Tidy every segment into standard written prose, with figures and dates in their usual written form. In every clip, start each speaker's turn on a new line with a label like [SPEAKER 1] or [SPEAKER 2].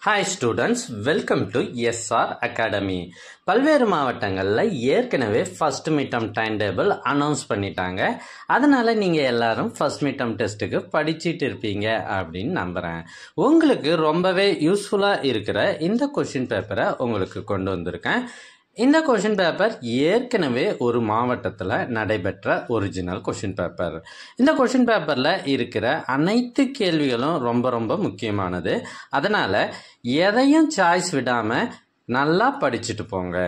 [SPEAKER 1] Hi students, welcome to SR Academy. பல்வேறு மாவட்டங்கள்ல ஏற்கனவே first midterm time table announce பண்ணிட்டாங்க. அதனால நீங்க எல்லாரும் ஃபர்ஸ்ட் மிட்டம் டெஸ்ட்டுக்கு படிச்சிட்டு இருப்பீங்க அப்படின்னு நம்புறேன். உங்களுக்கு ரொம்பவே யூஸ்ஃபுல்லா இருக்கிற இந்த கொஸ்டின் பேப்பரை உங்களுக்கு கொண்டு வந்திருக்கேன். இந்த கொஷின் பேப்பர் ஏற்கனவே ஒரு மாவட்டத்தில் நடைபெற்ற ஒரிஜினல் கொஷின் பேப்பர். இந்த கொஷின் பேப்பரில் இருக்கிற அனைத்து கேள்விகளும் ரொம்ப ரொம்ப முக்கியமானது. அதனால் எதையும் சாய்ஸ் விடாமல் நல்லா படிச்சுட்டு போங்க.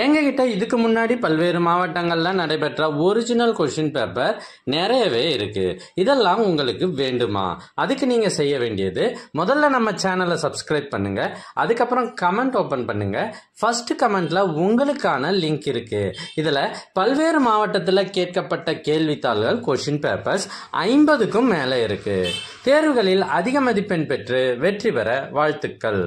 [SPEAKER 1] எங்ககிட்ட இதுக்கு முன்னாடி பல்வேறு மாவட்டங்கள்ல நடைபெற்ற ஒரிஜினல் கொஸ்டின் பேப்பர் நிறையவே இருக்கு. இதெல்லாம் உங்களுக்கு வேண்டுமா? அதுக்கு நீங்க செய்ய வேண்டியது, முதல்ல நம்ம சேனலை சப்ஸ்கிரைப் பண்ணுங்க. அதுக்கப்புறம் கமெண்ட் ஓபன் பண்ணுங்க. ஃபர்ஸ்ட் கமெண்ட்ல உங்களுக்கான லிங்க் இருக்கு. இதுல பல்வேறு மாவட்டத்துல கேட்கப்பட்ட கேள்வித்தாள்கள் கொஸ்டின் பேப்பர்ஸ் 50க்கும் மேல இருக்கு. தேர்வுகளில் அதிக மதிப்பெண் பெற்று வெற்றி பெற வாழ்த்துக்கள்.